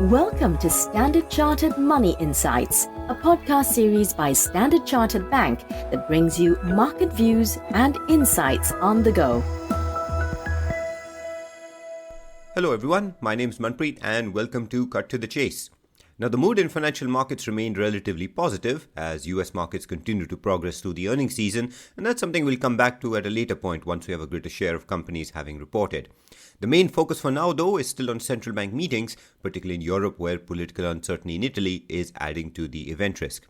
Welcome to Standard Chartered Money Insights, a podcast series by Standard Chartered Bank that brings you market views and insights on the go. Hello everyone, my name is Manpreet and welcome to Cut to the Chase. Now the mood in financial markets remained relatively positive as US markets continue to progress through the earnings season, and that's something we'll come back to at a later point once we have a greater share of companies having reported. The main focus for now though is still on central bank meetings, particularly in Europe where political uncertainty in Italy is adding to the event risk.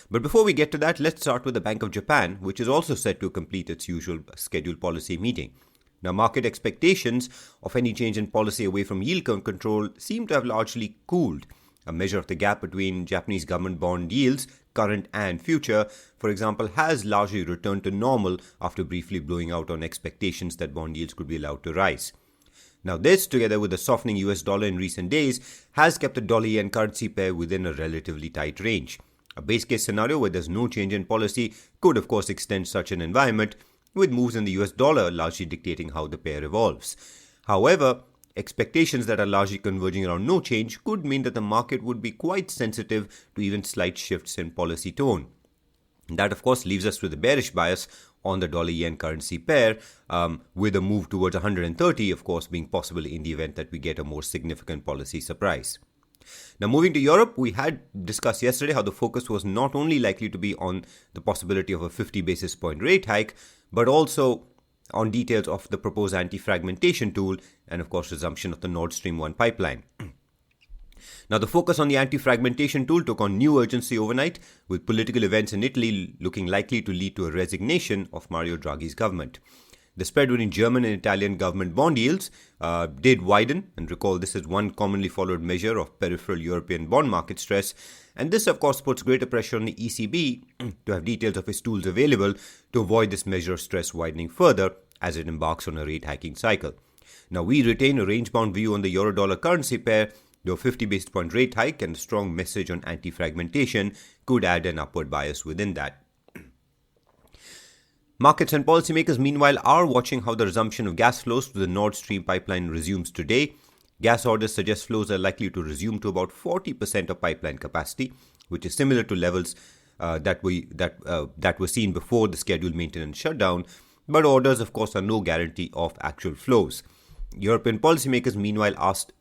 But before we get to that, let's start with the Bank of Japan, which is also set to complete its usual scheduled policy meeting. Now, market expectations of any change in policy away from yield curve control seem to have largely cooled. A measure of the gap between Japanese government bond yields, current and future, for example, has largely returned to normal after briefly blowing out on expectations that bond yields could be allowed to rise. Now this, together with the softening US dollar in recent days, has kept the dollar-yen currency pair within a relatively tight range. A base case scenario where there's no change in policy could of course extend such an environment, with moves in the US dollar largely dictating how the pair evolves. However, expectations that are largely converging around no change could mean that the market would be quite sensitive to even slight shifts in policy tone. That of course leaves us with a bearish bias on the dollar-yen currency pair, with a move towards 130 of course being possible in the event that we get a more significant policy surprise. Now moving to Europe, we had discussed yesterday how the focus was not only likely to be on the possibility of a 50 basis point rate hike, but also on details of the proposed anti-fragmentation tool and of course resumption of the Nord Stream 1 pipeline. Now the focus on the anti-fragmentation tool took on new urgency overnight, with political events in Italy looking likely to lead to a resignation of Mario Draghi's government. The spread between German and Italian government bond yields did widen, and recall this is one commonly followed measure of peripheral European bond market stress, and this of course puts greater pressure on the ECB to have details of its tools available to avoid this measure of stress widening further as it embarks on a rate hiking cycle. Now we retain a range-bound view on the euro-dollar currency pair, though a 50 basis point rate hike and a strong message on anti-fragmentation could add an upward bias within that. Markets and policymakers meanwhile are watching how the resumption of gas flows to the Nord Stream pipeline resumes today. Gas orders suggest flows are likely to resume to about 40% of pipeline capacity, which is similar to levels that were seen before the scheduled maintenance shutdown, but orders of course are no guarantee of actual flows. European policymakers meanwhile asked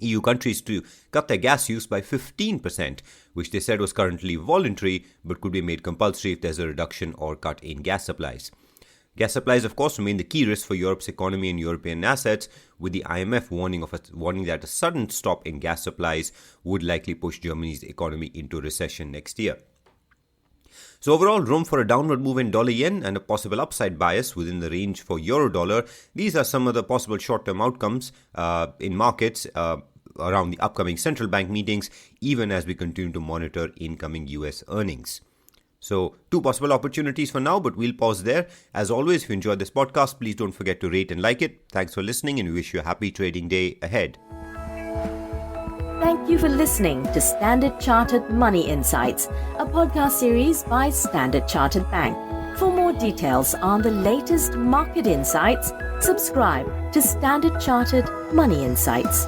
EU countries to cut their gas use by 15%, which they said was currently voluntary but could be made compulsory if there's a reduction or cut in gas supplies. Gas supplies, of course, remain the key risk for Europe's economy and European assets, with the IMF warning that a sudden stop in gas supplies would likely push Germany's economy into recession next year. So overall, room for a downward move in dollar-yen and a possible upside bias within the range for euro-dollar. These are some of the possible short-term outcomes in markets around the upcoming central bank meetings, even as we continue to monitor incoming US earnings. So, two possible opportunities for now, but we'll pause there. As always, if you enjoyed this podcast, please don't forget to rate and like it. Thanks for listening, and we wish you a happy trading day ahead. Thank you for listening to Standard Chartered Money Insights, a podcast series by Standard Chartered Bank. For more details on the latest market insights, subscribe to Standard Chartered Money Insights.